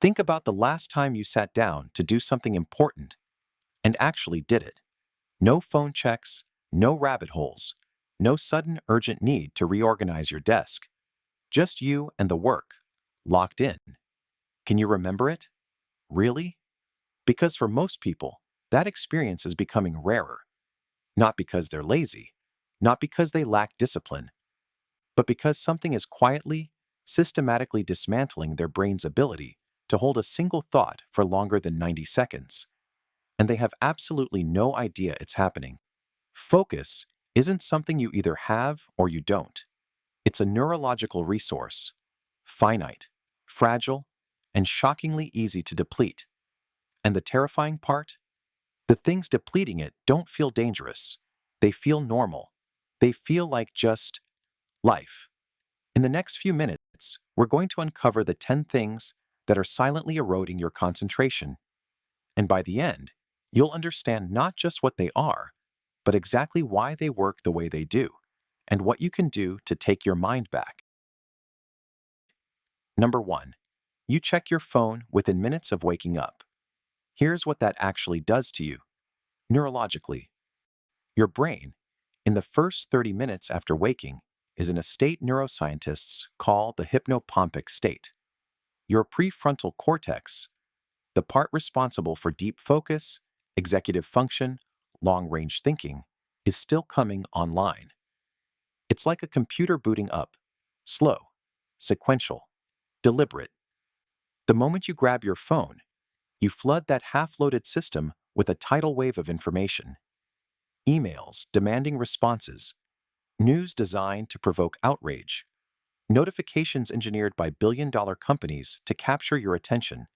Think about the last time you sat down to do something important and actually did it. No phone checks, no rabbit holes, no sudden urgent need to reorganize your desk. Just you and the work, locked in. Can you remember it? Really? Because for most people, that experience is becoming rarer. Not because they're lazy, not because they lack discipline, but because something is quietly, systematically dismantling their brain's ability to hold a single thought for longer than 90 seconds. And they have absolutely no idea it's happening. Focus isn't something you either have or you don't. It's a neurological resource, finite, fragile, and shockingly easy to deplete. And the terrifying part? The things depleting it don't feel dangerous. They feel normal. They feel like just life. In the next few minutes, we're going to uncover the 10 things that are silently eroding your concentration. And by the end, you'll understand not just what they are, but exactly why they work the way they do, and what you can do to take your mind back. Number 1. You check your phone within minutes of waking up. Here's what that actually does to you. Neurologically, your brain, in the first 30 minutes after waking, is in a state neuroscientists call the hypnopompic state. Your prefrontal cortex, the part responsible for deep focus, executive function, long-range thinking, is still coming online. It's like a computer booting up, slow, sequential, deliberate. The moment you grab your phone, you flood that half-loaded system with a tidal wave of information. Emails demanding responses, news designed to provoke outrage, notifications engineered by billion-dollar companies to capture your attention,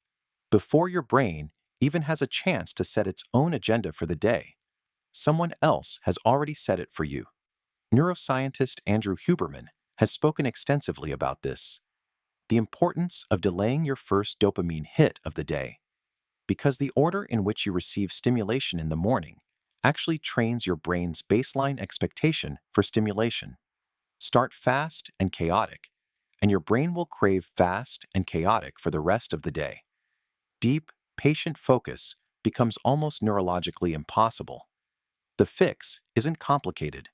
before your brain even has a chance to set its own agenda for the day. Someone else has already set it for you. Neuroscientist Andrew Huberman has spoken extensively about this. The importance of delaying your first dopamine hit of the day, because the order in which you receive stimulation in the morning actually trains your brain's baseline expectation for stimulation. Start fast and chaotic, and your brain will crave fast and chaotic for the rest of the day. Deep, patient focus becomes almost neurologically impossible. The fix isn't complicated.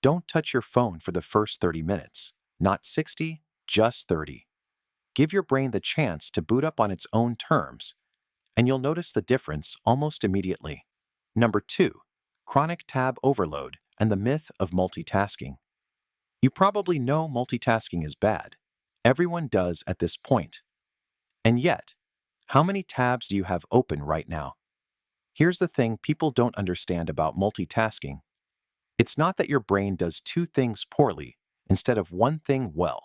Don't touch your phone for the first 30 minutes. Not 60, just 30. Give your brain the chance to boot up on its own terms, and you'll notice the difference almost immediately. Number 2, chronic tab overload and the myth of multitasking. You probably know multitasking is bad. Everyone does at this point. And yet, how many tabs do you have open right now? Here's the thing people don't understand about multitasking. It's not that your brain does two things poorly instead of one thing well.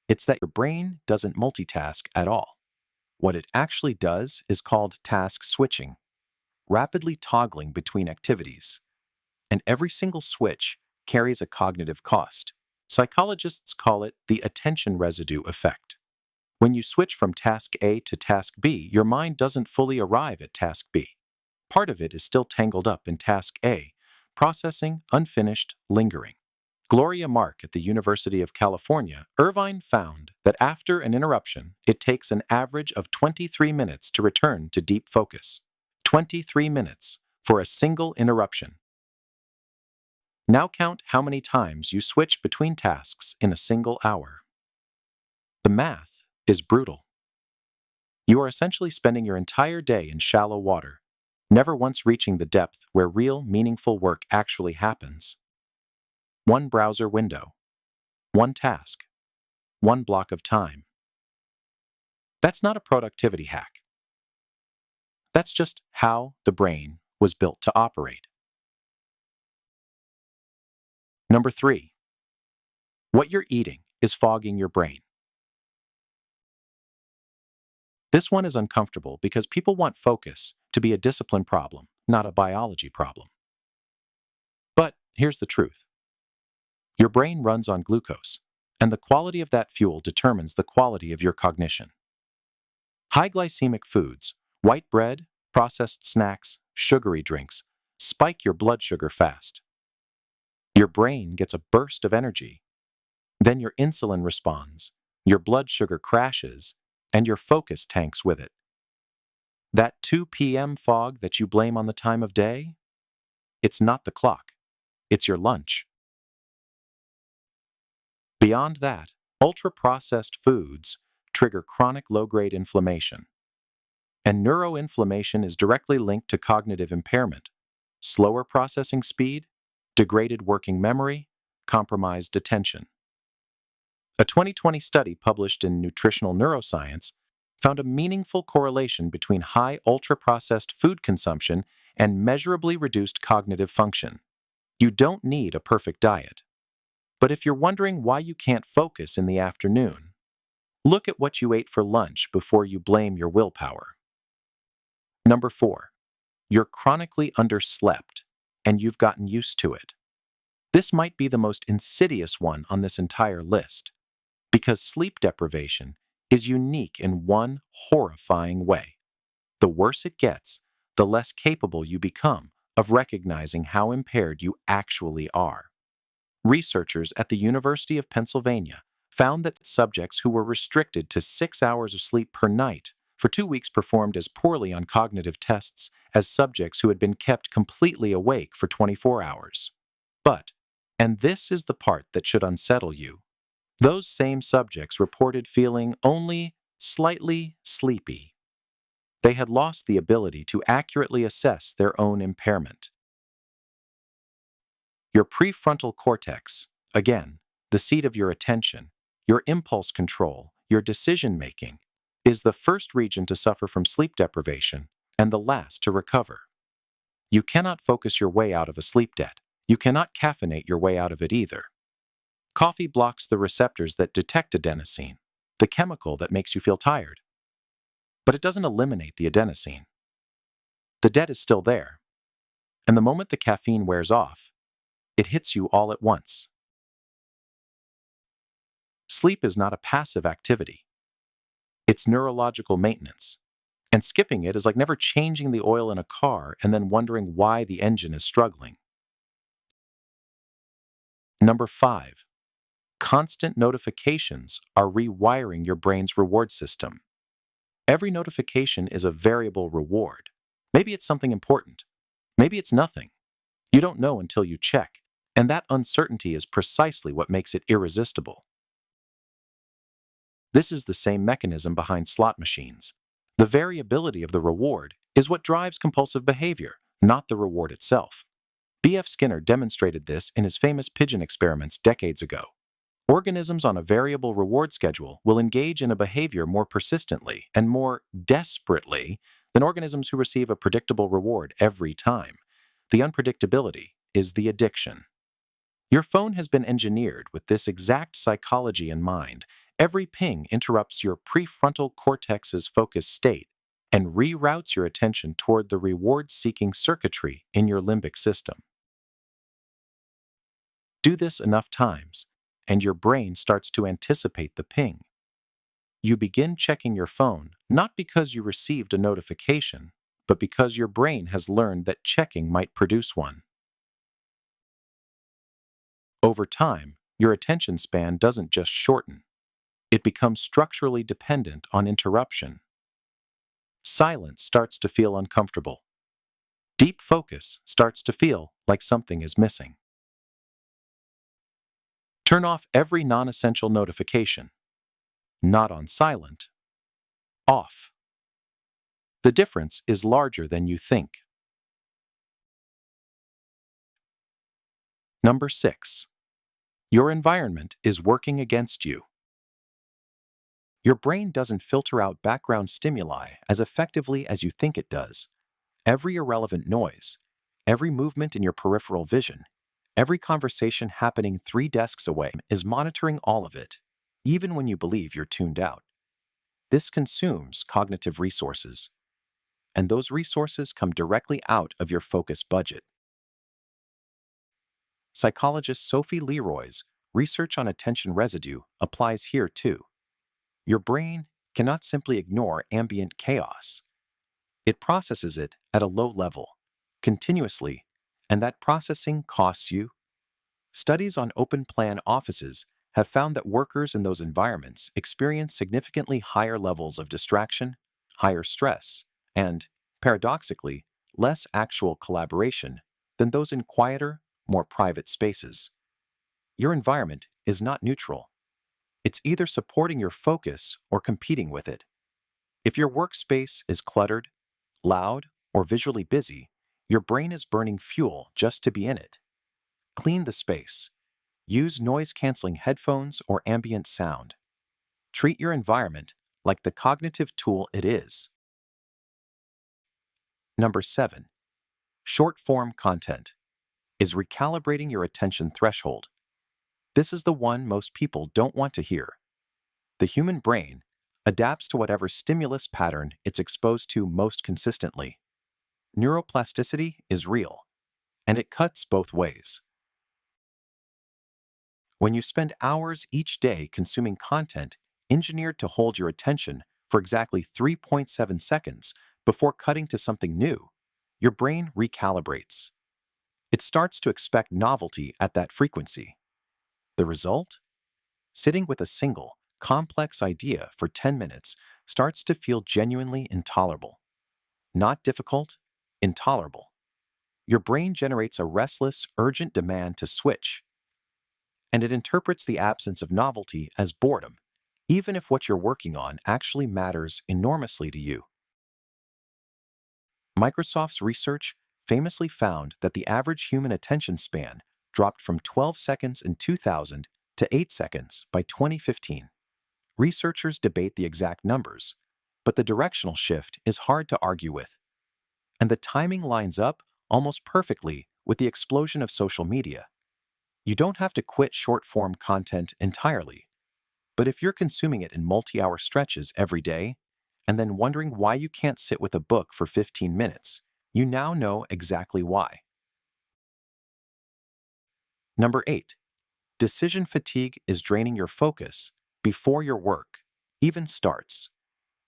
It's that your brain doesn't multitask at all. What it actually does is called task switching, rapidly toggling between activities. And every single switch carries a cognitive cost. Psychologists call it the attention residue effect. When you switch from task A to task B, your mind doesn't fully arrive at task B. Part of it is still tangled up in task A, processing, unfinished, lingering. Gloria Mark at the University of California, Irvine found that after an interruption, it takes an average of 23 minutes to return to deep focus. 23 minutes for a single interruption. Now count how many times you switch between tasks in a single hour. The math is brutal. You are essentially spending your entire day in shallow water, never once reaching the depth where real, meaningful work actually happens. One browser window, one task, one block of time. That's not a productivity hack. That's just how the brain was built to operate. Number 3, what you're eating is fogging your brain. This one is uncomfortable because people want focus to be a discipline problem, not a biology problem. But here's the truth. Your brain runs on glucose, and the quality of that fuel determines the quality of your cognition. High glycemic foods, white bread, processed snacks, sugary drinks, spike your blood sugar fast. Your brain gets a burst of energy. Then your insulin responds, your blood sugar crashes, and your focus tanks with it. That 2 p.m. fog that you blame on the time of day? It's not the clock, it's your lunch. Beyond that, ultra-processed foods trigger chronic low-grade inflammation. And neuroinflammation is directly linked to cognitive impairment, slower processing speed, degraded working memory, compromised attention. A 2020 study published in Nutritional Neuroscience found a meaningful correlation between high ultra-processed food consumption and measurably reduced cognitive function. You don't need a perfect diet. But if you're wondering why you can't focus in the afternoon, look at what you ate for lunch before you blame your willpower. Number 4. You're chronically underslept, and you've gotten used to it. This might be the most insidious one on this entire list, because sleep deprivation is unique in one horrifying way. The worse it gets, the less capable you become of recognizing how impaired you actually are. Researchers at the University of Pennsylvania found that subjects who were restricted to 6 hours of sleep per night for 2 weeks performed as poorly on cognitive tests as subjects who had been kept completely awake for 24 hours. But, and this is the part that should unsettle you, those same subjects reported feeling only slightly sleepy. They had lost the ability to accurately assess their own impairment. Your prefrontal cortex, again, the seat of your attention, your impulse control, your decision-making, is the first region to suffer from sleep deprivation and the last to recover. You cannot focus your way out of a sleep debt. You cannot caffeinate your way out of it either. Coffee blocks the receptors that detect adenosine, the chemical that makes you feel tired. But it doesn't eliminate the adenosine. The debt is still there. And the moment the caffeine wears off, it hits you all at once. Sleep is not a passive activity. It's neurological maintenance. And skipping it is like never changing the oil in a car and then wondering why the engine is struggling. Number 5. Constant notifications are rewiring your brain's reward system. Every notification is a variable reward. Maybe it's something important. Maybe it's nothing. You don't know until you check, and that uncertainty is precisely what makes it irresistible. This is the same mechanism behind slot machines. The variability of the reward is what drives compulsive behavior, not the reward itself. B.F. Skinner demonstrated this in his famous pigeon experiments decades ago. Organisms on a variable reward schedule will engage in a behavior more persistently and more desperately than organisms who receive a predictable reward every time. The unpredictability is the addiction. Your phone has been engineered with this exact psychology in mind. Every ping interrupts your prefrontal cortex's focus state and reroutes your attention toward the reward-seeking circuitry in your limbic system. Do this enough times, and your brain starts to anticipate the ping. You begin checking your phone not because you received a notification, but because your brain has learned that checking might produce one. Over time, your attention span doesn't just shorten. It becomes structurally dependent on interruption. Silence starts to feel uncomfortable. Deep focus starts to feel like something is missing. Turn off every non-essential notification. Not on silent. Off. The difference is larger than you think. Number 6. Your environment is working against you. Your brain doesn't filter out background stimuli as effectively as you think it does. Every irrelevant noise, every movement in your peripheral vision, every conversation happening 3 desks away is monitoring all of it, even when you believe you're tuned out. This consumes cognitive resources, and those resources come directly out of your focus budget. Psychologist Sophie Leroy's research on attention residue applies here too. Your brain cannot simply ignore ambient chaos. It processes it at a low level, continuously, and that processing costs you. Studies on open-plan offices have found that workers in those environments experience significantly higher levels of distraction, higher stress, and, paradoxically, less actual collaboration than those in quieter, more private spaces. Your environment is not neutral. It's either supporting your focus or competing with it. If your workspace is cluttered, loud, or visually busy, your brain is burning fuel just to be in it. Clean the space. Use noise-canceling headphones or ambient sound. Treat your environment like the cognitive tool it is. Number 7. Short-form content is recalibrating your attention threshold. This is the one most people don't want to hear. The human brain adapts to whatever stimulus pattern it's exposed to most consistently. Neuroplasticity is real, and it cuts both ways. When you spend hours each day consuming content engineered to hold your attention for exactly 3.7 seconds before cutting to something new, your brain recalibrates. It starts to expect novelty at that frequency. The result? Sitting with a single, complex idea for 10 minutes starts to feel genuinely intolerable. Not difficult, intolerable. Your brain generates a restless, urgent demand to switch, and it interprets the absence of novelty as boredom, even if what you're working on actually matters enormously to you. Microsoft's research famously found that the average human attention span dropped from 12 seconds in 2000 to 8 seconds by 2015. Researchers debate the exact numbers, but the directional shift is hard to argue with. And the timing lines up almost perfectly with the explosion of social media. You don't have to quit short-form content entirely, but if you're consuming it in multi-hour stretches every day, and then wondering why you can't sit with a book for 15 minutes, you now know exactly why. Number 8. Decision fatigue is draining your focus before your work even starts.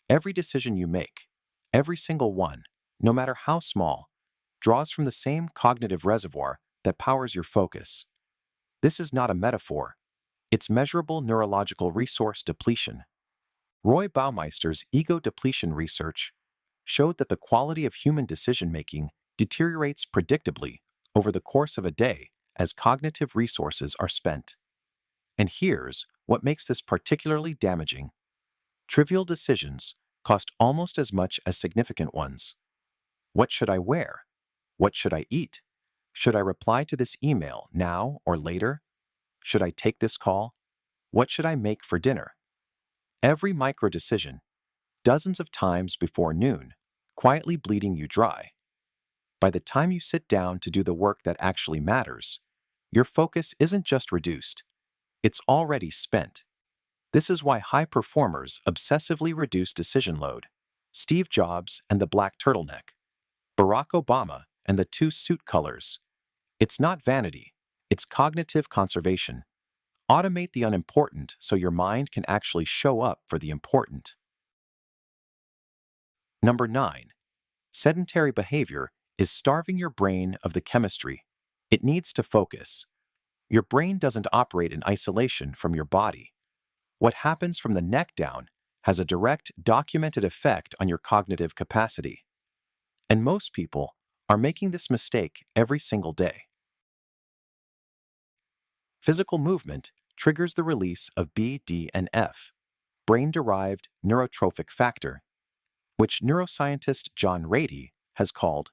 Every decision you make, every single one, no matter how small, draws from the same cognitive reservoir that powers your focus. This is not a metaphor. It's measurable neurological resource depletion. Roy Baumeister's ego depletion research showed that the quality of human decision-making deteriorates predictably over the course of a day as cognitive resources are spent. And here's what makes this particularly damaging. Trivial decisions cost almost as much as significant ones. What should I wear? What should I eat? Should I reply to this email now or later? Should I take this call? What should I make for dinner? Every micro decision, dozens of times before noon, quietly bleeding you dry. By the time you sit down to do the work that actually matters, your focus isn't just reduced, it's already spent. This is why high performers obsessively reduce decision load. Steve Jobs and the black turtleneck. Barack Obama and the two suit colors. It's not vanity, it's cognitive conservation. Automate the unimportant so your mind can actually show up for the important. Number 9. Sedentary behavior is starving your brain of the chemistry. It needs to focus. Your brain doesn't operate in isolation from your body. What happens from the neck down has a direct, documented effect on your cognitive capacity. And most people are making this mistake every single day. Physical movement triggers the release of BDNF, brain-derived neurotrophic factor, which neuroscientist John Ratey has called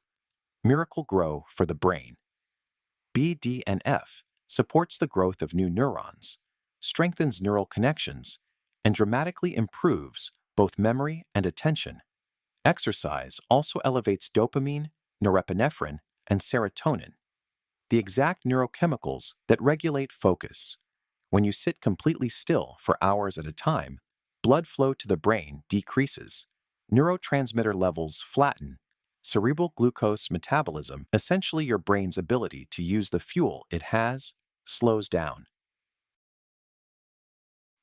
miracle grow for the brain. BDNF supports the growth of new neurons, strengthens neural connections, and dramatically improves both memory and attention. Exercise also elevates dopamine, norepinephrine, and serotonin, the exact neurochemicals that regulate focus. When you sit completely still for hours at a time, blood flow to the brain decreases, neurotransmitter levels flatten, cerebral glucose metabolism, essentially your brain's ability to use the fuel it has, slows down.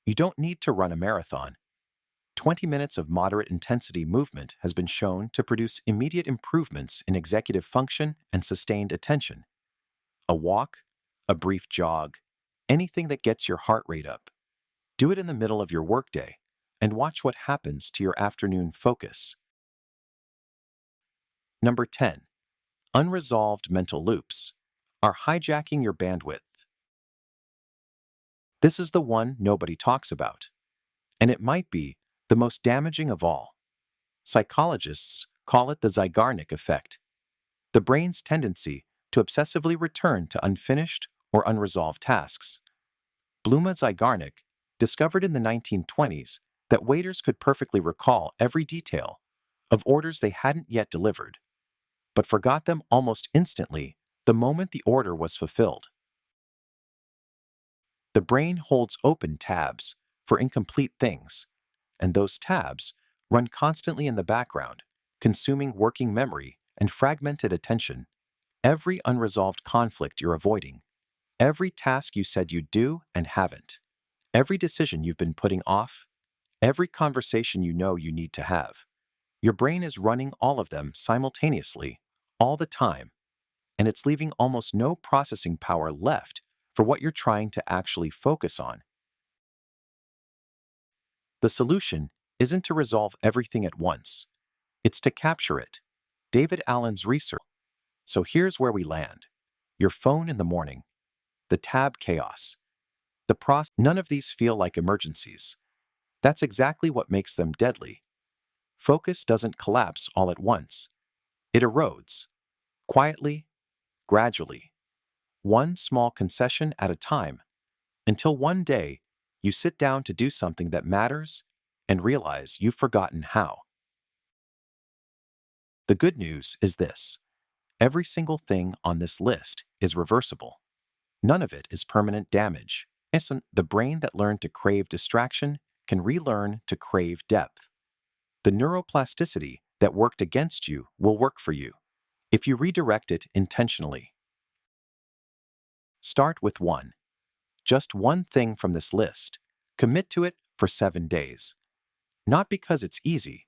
You don't need to run a marathon. 20 minutes of moderate intensity movement has been shown to produce immediate improvements in executive function and sustained attention. A walk, a brief jog, anything that gets your heart rate up. Do it in the middle of your workday and watch what happens to your afternoon focus. Number 10. Unresolved mental loops are hijacking your bandwidth. This is the one nobody talks about, and it might be the most damaging of all. Psychologists call it the Zeigarnik effect, the brain's tendency to obsessively return to unfinished or unresolved tasks. Bluma Zeigarnik discovered in the 1920s that waiters could perfectly recall every detail of orders they hadn't yet delivered, but forgot them almost instantly the moment the order was fulfilled. The brain holds open tabs for incomplete things, and those tabs run constantly in the background, consuming working memory and fragmented attention. Every unresolved conflict you're avoiding, every task you said you'd do and haven't, every decision you've been putting off, every conversation you know you need to have. Your brain is running all of them simultaneously, all the time, and it's leaving almost no processing power left for what you're trying to actually focus on. The solution isn't to resolve everything at once. It's to capture it. David Allen's research. So here's where we land. Your phone in the morning, the tab chaos, the process. None of these feel like emergencies. That's exactly what makes them deadly. Focus doesn't collapse all at once. It erodes, quietly, gradually, one small concession at a time, until one day you sit down to do something that matters and realize you've forgotten how. The good news is this: every single thing on this list is reversible. None of it is permanent damage. The brain that learned to crave distraction can relearn to crave depth. The neuroplasticity that worked against you will work for you if you redirect it intentionally. Start with one. Just one thing from this list. Commit to it for 7 days. Not because it's easy,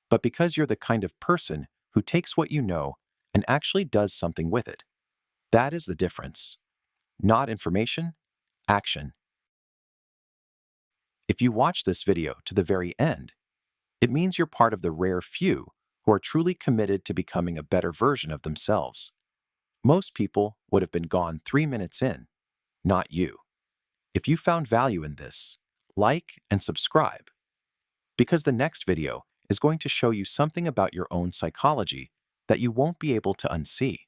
but because you're the kind of person who takes what you know and actually does something with it. That is the difference. Not information, action. If you watch this video to the very end, it means you're part of the rare few who are truly committed to becoming a better version of themselves. Most people would have been gone 3 minutes in, not you. If you found value in this, like and subscribe, because the next video is going to show you something about your own psychology that you won't be able to unsee.